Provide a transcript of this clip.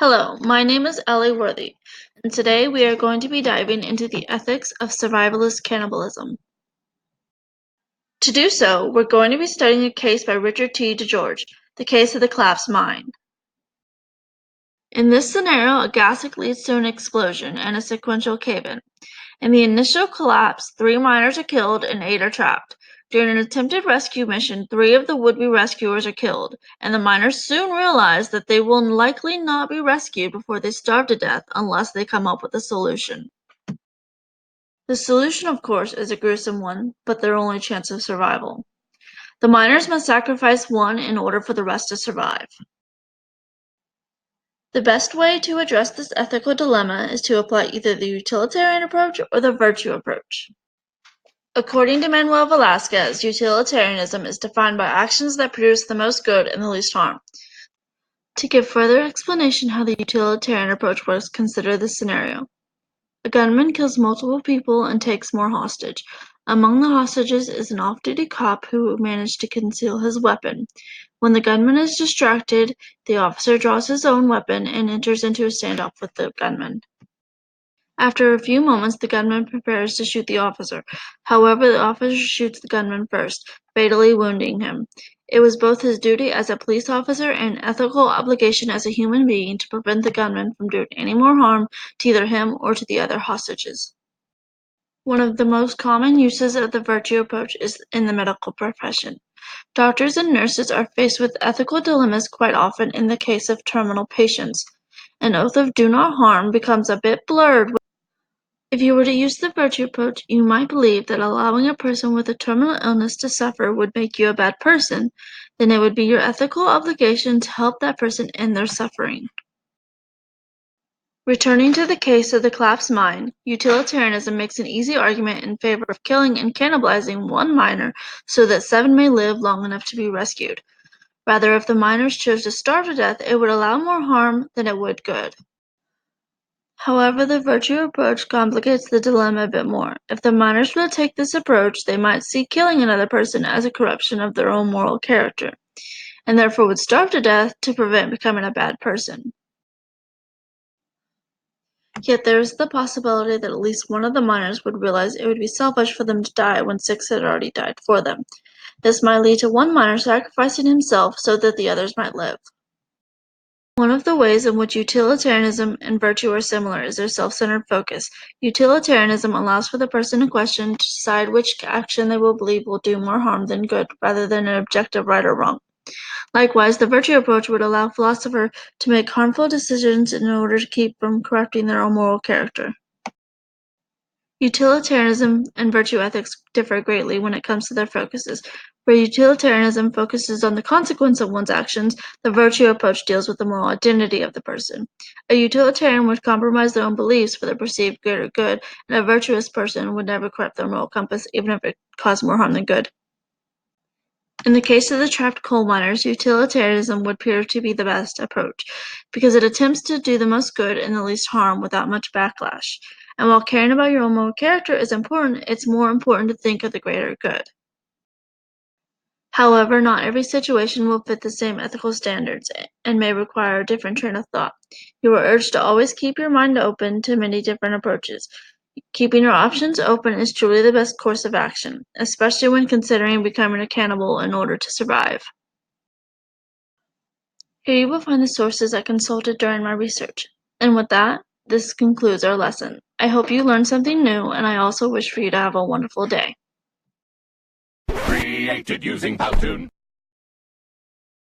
Hello, my name is Ellie Worthy, and today we are going to be diving into the ethics of survivalist cannibalism. To do so, we're going to be studying a case by Richard T. DeGeorge, the case of the collapsed mine. In this scenario, a gas leak leads to an explosion and a sequential cave-in. In the initial collapse, 3 miners are killed and 8 are trapped. During an attempted rescue mission, 3 of the would-be rescuers are killed, and the miners soon realize that they will likely not be rescued before they starve to death unless they come up with a solution. The solution, of course, is a gruesome one, but their only chance of survival. The miners must sacrifice one in order for the rest to survive. The best way to address this ethical dilemma is to apply either the utilitarian approach or the virtue approach. According to Manuel Velasquez, utilitarianism is defined by actions that produce the most good and the least harm. To give further explanation how the utilitarian approach works, consider this scenario. A gunman kills multiple people and takes more hostage. Among the hostages is an off-duty cop who managed to conceal his weapon. When the gunman is distracted, the officer draws his own weapon and enters into a standoff with the gunman. After a few moments, the gunman prepares to shoot the officer. However, the officer shoots the gunman first, fatally wounding him. It was both his duty as a police officer and ethical obligation as a human being to prevent the gunman from doing any more harm to either him or to the other hostages. One of the most common uses of the virtue approach is in the medical profession. Doctors and nurses are faced with ethical dilemmas quite often in the case of terminal patients. An oath of do not harm becomes a bit blurred. If you were to use the virtue approach, you might believe that allowing a person with a terminal illness to suffer would make you a bad person. Then it would be your ethical obligation to help that person end their suffering. Returning to the case of the collapsed mine, utilitarianism makes an easy argument in favor of killing and cannibalizing one miner so that 7 may live long enough to be rescued. Rather, if the miners chose to starve to death, it would allow more harm than it would good. However, the virtue approach complicates the dilemma a bit more. If the miners were to take this approach, they might see killing another person as a corruption of their own moral character, and therefore would starve to death to prevent becoming a bad person. Yet there is the possibility that at least one of the miners would realize it would be selfish for them to die when 6 had already died for them. This might lead to one miner sacrificing himself so that the others might live. One of the ways in which utilitarianism and virtue are similar is their self-centered focus. Utilitarianism allows for the person in question to decide which action they will believe will do more harm than good, rather than an objective right or wrong. Likewise, the virtue approach would allow a philosopher to make harmful decisions in order to keep from corrupting their own moral character. Utilitarianism and virtue ethics differ greatly when it comes to their focuses. Where utilitarianism focuses on the consequence of one's actions, the virtue approach deals with the moral identity of the person. A utilitarian would compromise their own beliefs for the perceived greater good, and a virtuous person would never corrupt their moral compass, even if it caused more harm than good. In the case of the trapped coal miners, utilitarianism would appear to be the best approach, because it attempts to do the most good and the least harm without much backlash. And while caring about your own moral character is important, it's more important to think of the greater good. However, not every situation will fit the same ethical standards and may require a different train of thought. You are urged to always keep your mind open to many different approaches. Keeping your options open is truly the best course of action, especially when considering becoming a cannibal in order to survive. Here you will find the sources I consulted during my research. And with that, this concludes our lesson. I hope you learned something new, and I also wish for you to have a wonderful day. Created using Powtoon.